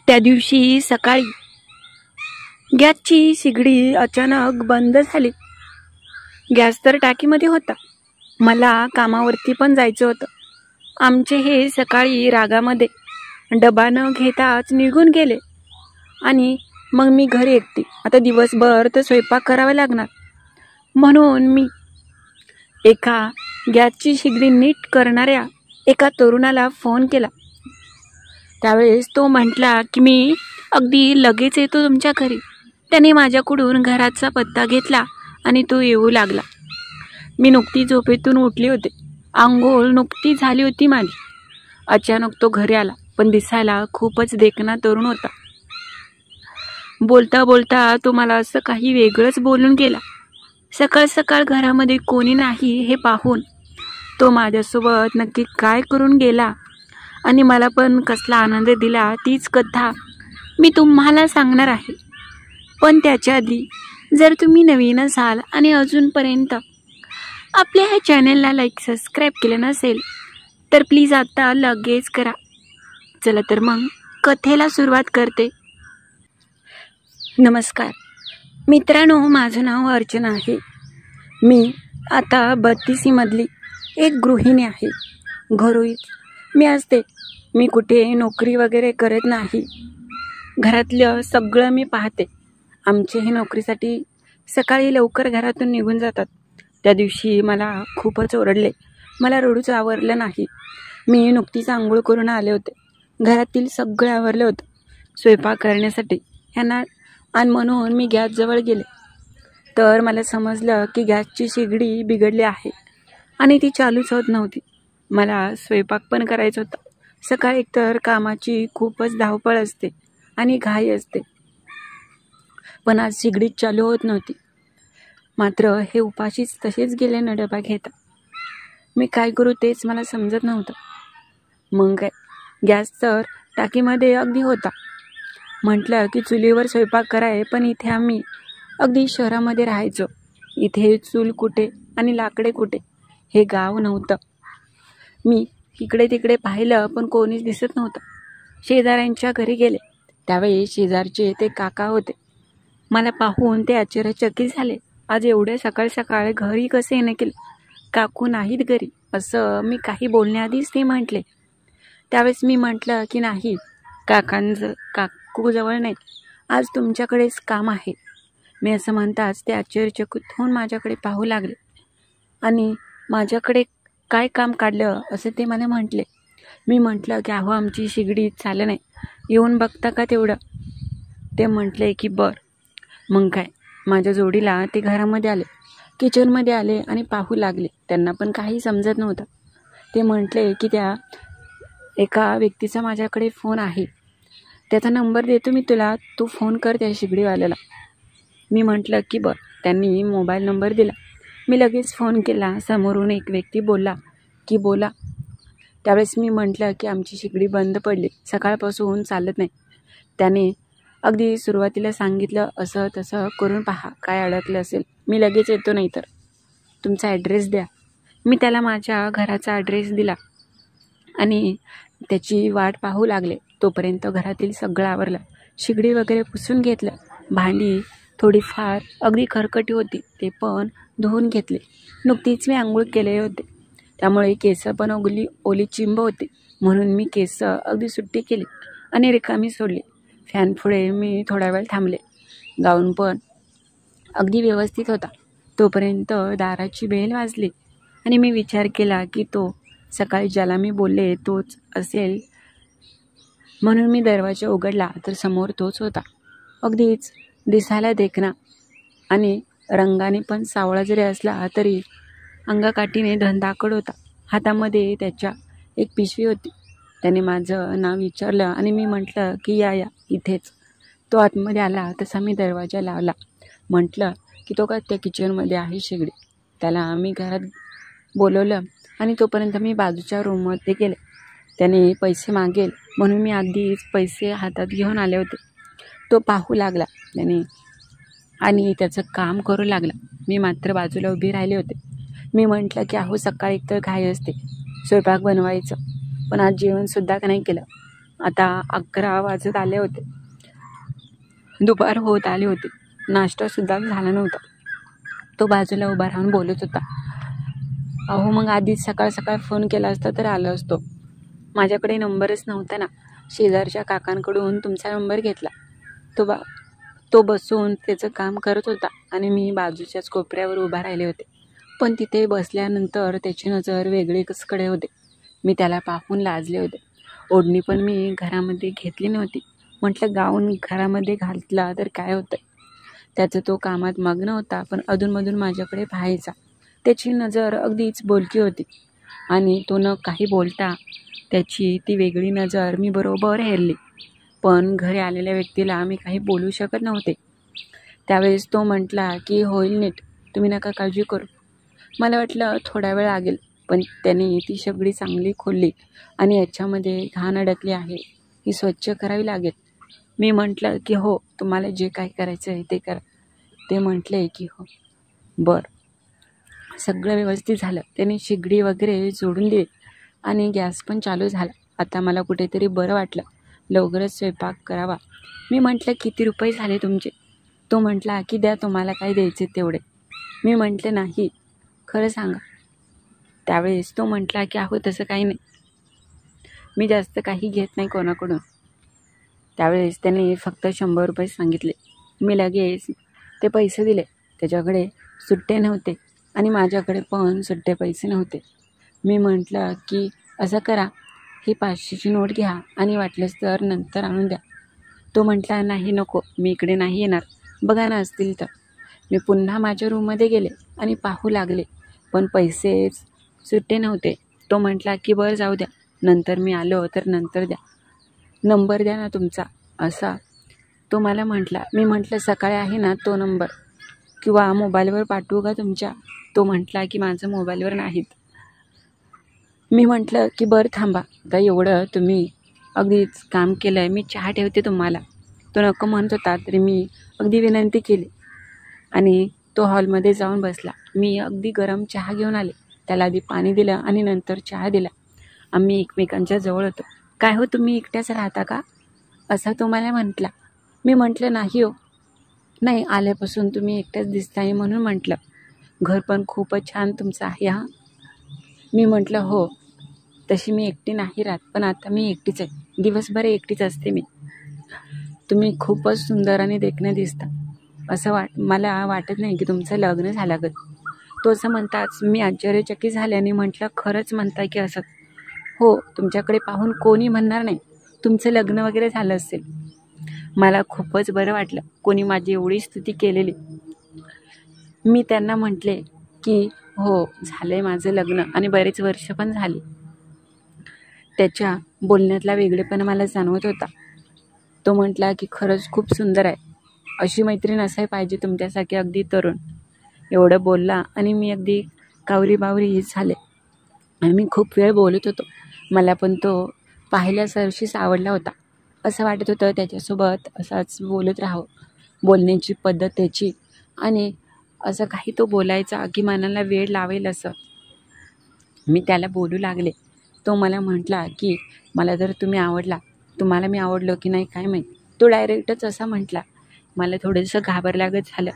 त्या दिवशी सकाळी गॅसची शिगडी अचानक बंद झाली. गॅस तर टाकीमध्ये होता. मला कामावरती पण जायचं होतं. आमचे हे सकाळी रागामध्ये डबा न घेताच निघून गेले आणि मग मी घरी एकटी. आता दिवसभर तर स्वयंपाक करावा लागणार, म्हणून मी एका गॅसची शिगडी नीट करणाऱ्या एका तरुणाला फोन केला. त्यावेळेस तो म्हटला की मी अगदी लगेच येतो तुमच्या घरी. त्याने माझ्याकडून घराचा पत्ता घेतला आणि तो येऊ लागला. मी नुकती झोपेतून उठली होते. आंघोळ नुकती झाली होती माझी. अचानक तो घरी आला, पण दिसायला खूपच देखणा तरुण होता. बोलता बोलता तो मला असं काही वेगळंच बोलून गेला. सकाळ सकाळ घरामध्ये कोणी नाही हे पाहून तो माझ्यासोबत नक्की काय करून गेला आणि मला पण कसला आनंद दिला तीच कथा मी तुम्हाला सांगणार आहे. पण त्याच्या आधी जर तुम्ही नवीन असाल आणि अजूनपर्यंत आपल्या ह्या चॅनलला लाईक सबस्क्राईब केलं नसेल तर प्लीज आता लगेच करा. चला तर मग कथेला सुरुवात करते. नमस्कार मित्रांनो, माझं नाव अर्चना आहे. मी आता 32 मधली एक गृहिणी आहे. घरोईच मी असते. मी कुठे नोकरी वगैरे करत नाही. घरातलं सगळं मी पाहते. आमचे हे नोकरीसाठी सकाळी लवकर घरातून निघून जातात. त्या दिवशी मला खूपच ओरडले. मला रडूच आवरलं नाही. मी नुकतीच आंघोळ करून आले होते. घरातील सगळं आवरलं होतं स्वयंपाक करण्यासाठी ह्यांना, आणि म्हणून मी गॅसजवळ गेले तर मला समजलं की गॅसची शिगडी बिघडली आहे आणि ती चालूच होत नव्हती. मला स्वयंपाक पण करायचा होता. सकाळी एकतर कामाची खूपच धावपळ असते आणि घाई असते, पण आज शिगडी चालू होत नव्हती. मात्र हे उपाशीच तसेच गेले न डबा घेता. मी काय करू तेच मला समजत नव्हतं. मग काय, गॅस तर टाकीमध्ये अगदी होता. म्हटलं की चुलीवर स्वयंपाक कराय, पण इथे आम्ही अगदी शहरामध्ये राहायचो. इथे चूल कुठे आणि लाकडे कुठे हे गाव नव्हतं. मी इकडे तिकडे पाहिलं पण कोणीच दिसत नव्हतं. शेजाऱ्यांच्या घरी गेले त्यावेळी शेजारचे ते काका होते. मला पाहून ते आश्चर्यचकित झाले. आज एवढ्या सकाळ सकाळ घरी कसे येणे केले? काकू नाहीत घरी असं मी काही बोलण्याआधीच ते म्हटले. त्यावेळेस मी म्हटलं की नाही, काकू जवळ नाहीत, आज तुमच्याकडेच काम आहे. मी असं म्हणताच ते आश्चर्यचकित होऊन माझ्याकडे पाहू लागले आणि माझ्याकडे काय काम काढलं असं ते मला म्हटले. मी म्हटलं की अहो आमची शिगडी चाललं नाही, येऊन बघता का तेवढं? ते म्हटले की बर. मग काय, माझ्या जोडीला ते घरामध्ये आले, किचनमध्ये आले आणि पाहू लागले. त्यांना पण काही समजत नव्हतं. ते म्हटले की त्या एका व्यक्तीचा माझ्याकडे फोन आहे, त्याचा नंबर देतो मी तुला, तू फोन कर त्या शिगडीवाल्याला. मी म्हटलं की बर. त्यांनी मोबाईल नंबर दिला. मी लगेच फोन केला. समोरून एक व्यक्ती बोलला की बोला. त्यावेळेस मी म्हटलं की आमची शिगडी बंद पडली, सकाळपासून चालत नाही. त्याने अगदी सुरुवातीला सांगितलं असं तसं करून पहा काय अडकलं असेल, मी लगेच येतो, नाही तर तुमचा ॲड्रेस द्या. मी त्याला माझ्या घराचा ॲड्रेस दिला आणि त्याची वाट पाहू लागले. तोपर्यंत घरातील सगळं आवरलं. शिगडी वगैरे पुसून घेतलं. भांडी थोडीफार अगदी खरकटी होती, ते पण धुवून घेतले. नुकतीच मी आंघोळ केले होते त्यामुळे केस पण ओली चिंब होते, म्हणून मी केस अगदी सुट्टी केली आणि रिकामी सोडली. फॅन पुढे मी थोडा वेळ थांबले. गाऊन पण अगदी व्यवस्थित होता. तोपर्यंत दाराची बेल वाजली आणि मी विचार केला की तो सकाळी ज्याला मी बोलले तोच असेल, म्हणून मी दरवाजा उघडला तर समोर तोच होता. अगदीच दिसायला देखणा आणि रंगाने पण सावळा जरी असला तरी अंगाकाठीने धंदाकड होता. हातामध्ये त्याच्या एक पिशवी होती. त्याने माझं नाव विचारलं आणि मी म्हटलं की या इथेच. तो आतमध्ये आला तसा मी दरवाजा लावला. म्हटलं की तो का त्या किचनमध्ये आहे शिगडी. त्याला मी घरात बोलवलं आणि तोपर्यंत मी बाजूच्या रूममध्ये गेले. त्याने पैसे मागेल म्हणून मी आधीच पैसे हातात घेऊन आले होते. तो पाहू लागला त्याने आणि त्याचं काम करू लागला. मी मात्र बाजूला उभी राहिले होते. मी म्हटलं की अहो सकाळी तर घाई असते स्वयंपाक बनवायचं, पण आज जेवणसुद्धा नाही केलं. आता 11 वाजत आले होते. दुपार होत आले होते. नाश्तासुद्धा झाला नव्हता. तो बाजूला उभा राहून बोलत होता. अहो, मग आधीच सकाळ सकाळ फोन केला असता तर आलो असतो. माझ्याकडे नंबरच नव्हता ना. शेजारच्या काकांकडून तुमचा नंबर घेतला. तो बसून त्याचं काम करत होता आणि मी बाजूच्याच कोपऱ्यावर उभा राहिले होते. पण तिथे बसल्यानंतर त्याची नजर वेगळीकडे होते. मी त्याला पाहून लाजले होते. ओढणी पण मी घरामध्ये घेतली नव्हती. म्हटलं गाऊन घरामध्ये घातला तर काय होतं. त्याचा तो कामात मग्न होता, पण अधूनमधून माझ्याकडे पाहायचा. त्याची नजर अगदीच बोलकी होती आणि तो न काही बोलता त्याची ती वेगळी नजर मी बरोबर हेरली. पण घरी आलेल्या व्यक्तीला मी काही बोलू शकत नव्हते. त्यावेळेस तो म्हटला की होईल नीट, तुम्ही नका काळजी करू. मला वाटलं थोडा वेळ लागेल, पण त्याने ती शेगडी चांगली खोलली आणि याच्यामध्ये घाण अडकली आहे, ही स्वच्छ करावी लागेल. मी म्हटलं की हो, तुम्हाला जे काही करायचं आहे ते करा. ते म्हटले की हो. बरं. सगळं व्यवस्थित झालं. त्याने शेगडी वगैरे जोडून दिली आणि गॅस पण चालू झाला. आता मला कुठेतरी बरं वाटलं. लवकरच स्वयंपाक करावा. मी म्हटलं किती रुपये झाले तुमचे? तो म्हटला की द्या तुम्हाला काय द्यायचे तेवढे. मी म्हटले नाही, खरं सांगा. त्यावेळेस तो म्हटला की अहो तसं काही नाही, मी जास्त काही घेत नाही कोणाकडून. त्यावेळेस त्याने फक्त 100 रुपये सांगितले. मी लगेच ते पैसे दिले. त्याच्याकडे सुट्टे नव्हते आणि माझ्याकडे पण सुट्टे पैसे नव्हते. मी म्हटलं की असं करा, ही 500ची नोट घ्या आणि वाटलंच तर नंतर आणून द्या. तो म्हटला नाही नको, मी इकडे नाही येणार, बघा ना असतील तर. मी पुन्हा माझ्या रूममध्ये गेले आणि पाहू लागले, पण पैसेच सुट्टे नव्हते. तो म्हटला की बरं जाऊ द्या, नंतर मी आलो तर नंतर द्या. नंबर द्या ना तुमचा असा तो मला म्हटला. मी म्हटलं सकाळी आहे ना तो नंबर, किंवा मोबाईलवर पाठवू का तुमच्या? तो म्हटला की माझं मोबाईलवर नाहीत. मी म्हटलं की बरं थांबा, आता एवढं तुम्ही अगदीच काम केलं आहे, मी चहा ठेवते तुम्हाला. तो नको म्हणत होता तरी मी अगदी विनंती केली आणि तो हॉलमध्ये जाऊन बसला. मी अगदी गरम चहा घेऊन आले. त्याला आधी पाणी दिलं आणि नंतर चहा दिला. आम्ही एकमेकांच्या जवळ होतो. काय हो, तुम्ही एकट्याच राहता का, असा तो मला म्हटला. मी म्हटलं नाही हो, नाही आल्यापासून तुम्ही एकट्याच दिसताय म्हणून म्हटलं. घर पण खूपच छान तुमचं आहे हां. मी म्हटलं हो, तशी मी एकटी नाही राहत, पण आता मी एकटीच आहे. दिवसभर एकटीच असते मी. तुम्ही खूपच सुंदर आणि देखणे दिसता. असं मला वाटत नाही की तुमचं लग्न झालं गं. तो असं म्हणताच मी आश्चर्यचकित झाल्याने म्हटलं खरंच म्हणताय की असं? हो, तुमच्याकडे पाहून कोणी म्हणणार नाही तुमचं लग्न वगैरे झालं असेल. मला खूपच बरं वाटलं कोणी माझी एवढी स्तुती केलेली. मी त्यांना म्हटले की हो, झालंय माझं लग्न आणि बरेच वर्ष पण झाली. त्याच्या बोलण्यातला वेगळेपणा मला जाणवत होता. तो म्हटला की खरंच खूप सुंदर आहे, अशी मैत्रीण असायला पाहिजे तुमच्यासारखी अगदी तरुण. एवढं बोलला आणि मी अगदी कावरी झाले आणि मी खूप वेळ बोलत होतो. मला पण तो पाहिल्यासारशीच आवडला होता. असं वाटत होतं त्याच्यासोबत असाच बोलत राहावं. बोलण्याची पद्धत त्याची आणि असं काही तो बोलायचा की मनाला वेळ लावेल असं. मी त्याला बोलू लागले. तो मला म्हटला की मला तर तुम्ही आवडला, तुम्हाला मी आवडलो की नाही काय माहीत. तो डायरेक्टच असा म्हटला. मला थोडंसं घाबरल्यागत झालं,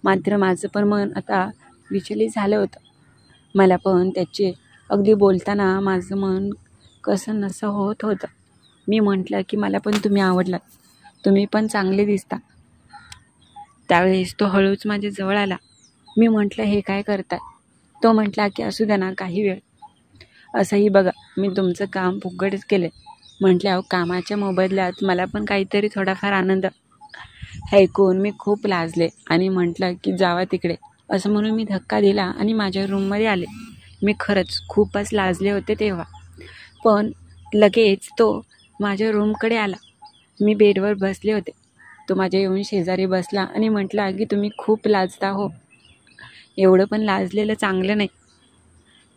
मात्र माझं पण मन आता विचलित झालं होतं. मला पण त्याचे अगदी बोलताना माझं मन कसं नसं होत होतं. मी म्हटलं की मला पण तुम्ही आवडलात, तुम्ही पण चांगले दिसता. त्यावेळेस तो हळूच माझ्या जवळ आला. मी म्हटलं हे काय करताय? तो म्हटला की असू द्या ना काही वेळ. असंही बघा, मी तुमचं काम फुकटच केले. म्हटलं अहो, कामाच्या मोबदल्यात मला पण काहीतरी थोडाफार आनंद. हे ऐकून मी खूप लाजले आणि म्हटलं की जावा तिकडे, असं म्हणून मी धक्का दिला आणि माझ्या रूममध्ये आले. मी खरंच खूपच लाजले होते तेव्हा. पण लगेच तो माझ्या रूमकडे आला. मी बेडवर बसले होते. तो माझ्या येऊन शेजारी बसला आणि म्हटला की तुम्ही खूप लाजता हो. एवढं पण लाजलेलं चांगलं नाही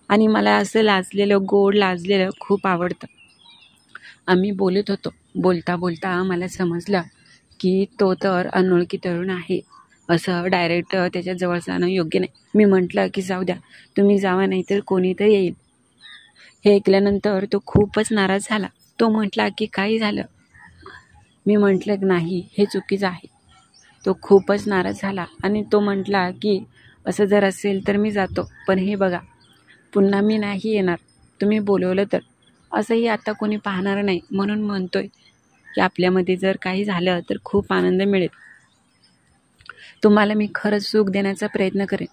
आणि मला असं लाजलेलं, गोड लाजलेलं खूप आवडतं. आम्ही बोलत होतो. बोलता बोलता मला समजलं की तो तर अनोळखी तरुण आहे, असं डायरेक्ट त्याच्या जवळ जाणं योग्य नाही. मी म्हटलं की जाऊ द्या, तुम्ही जावा, नाहीतर कोणीतरी येईल. हे ऐकल्यानंतर तो खूपच नाराज झाला. तो म्हटला की काही झालं. मी म्हटलं नाही, हे चुकीचं आहे. तो खूपच नाराज झाला आणि तो म्हटला की असं जर असेल तर मी जातो, पण हे बघा पुन्हा मी नाही येणार. तुम्ही बोलवलं तर. असंही आता कोणी पाहणार नाही, म्हणून म्हणतोय की आपल्यामध्ये जर काही झालं तर खूप आनंद मिळेल. तुम्हाला मी खरंच सुख देण्याचा प्रयत्न करेन.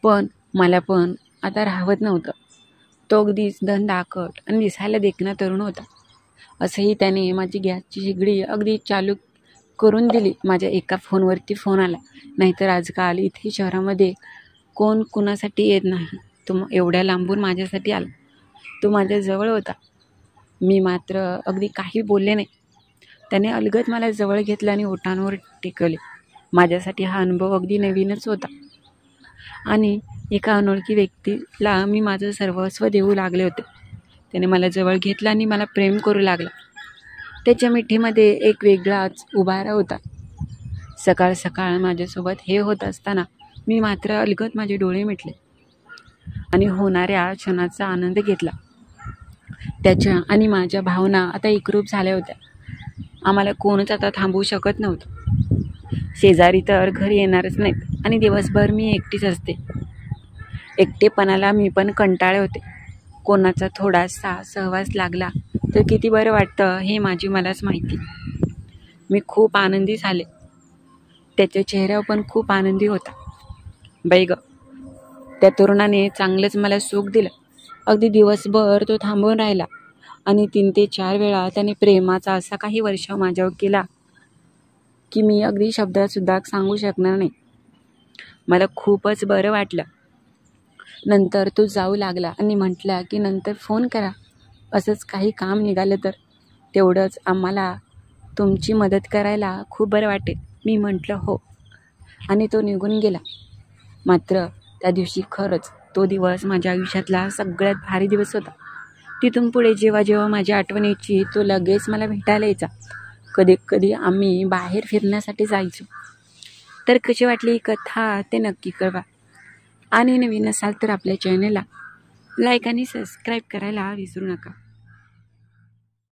पण मला पण आता राहवत नव्हतं. तो अगदीच धनदाकट आणि दिसायला देखणा तरुण होता. असंही त्याने माझी गॅसची शेगडी अगदी चालू करून दिली. माझ्या एका फोनवरती फोन आला. नाहीतर आजकाल इथे शहरामध्ये कोण कुणासाठी येत नाही. तो एवढ्या लांबून माझ्यासाठी आला. तो माझ्या जवळ होता. मी मात्र अगदी काही बोलले नाही. त्याने अलगद मला जवळ घेतलं आणि ओठांवर टेकवले. माझ्यासाठी हा अनुभव अगदी नवीनच होता आणि एका अनोळखी व्यक्तीला मी माझं सर्वस्व देऊ लागले होते. त्याने मला जवळ घेतलं आणि मला प्रेम करू लागला. त्याच्या मिठीमध्ये एक वेगळाच उभारा होता. सकाळ सकाळ माझ्यासोबत हे होत असताना मी मात्र अलगद माझे डोळे मिटले आणि होणाऱ्या क्षणाचा आनंद घेतला. त्याच्या आणि माझ्या भावना आता एकरूप झाल्या होत्या. आम्हाला कोणच आता थांबवू शकत नव्हतं. शेजारी तर घरी येणारच नाहीत आणि दिवसभर मी एकटीच असते. एकटेपणाला मी पण कंटाळे होते. कोणाचा थोडासा सहवास लागला तर किती बरं वाटतं हे मलाच माहिती. मी खूप आनंदी झाले. त्याच्या चेहऱ्यावर पण खूप आनंदी होता. बाई ग, त्या तरुणाने चांगलंच मला सुख दिलं. अगदी दिवसभर तो थांबून राहिला आणि 3 ते 4 वेळा त्याने प्रेमाचा असा काही वर्षाव माझ्यावर केला की मी अगदी शब्दात सांगू शकणार नाही. मला खूपच बरं वाटलं. नंतर तो जाऊ लागला आणि म्हटला की नंतर फोन करा. असंच काही काम निघालं तर तेवढंच आम्हाला तुमची मदत करायला खूप बरं वाटेल. मी म्हटलं हो आणि तो निघून गेला. मात्र त्या दिवशी खरंच तो दिवस माझ्या आयुष्यातला सगळ्यात भारी दिवस होता. तिथून पुढे जेव्हा माझ्या आठवण यायची तो लगेच मला भेटायला यायचा. कधी आम्ही बाहेर फिरण्यासाठी जायचो. तर कशी वाटली ही कथा ते नक्की कळवा आणि नवीन असाल तर आपल्या चॅनलला लाईक आणि सबस्क्राईब करायला विसरू नका.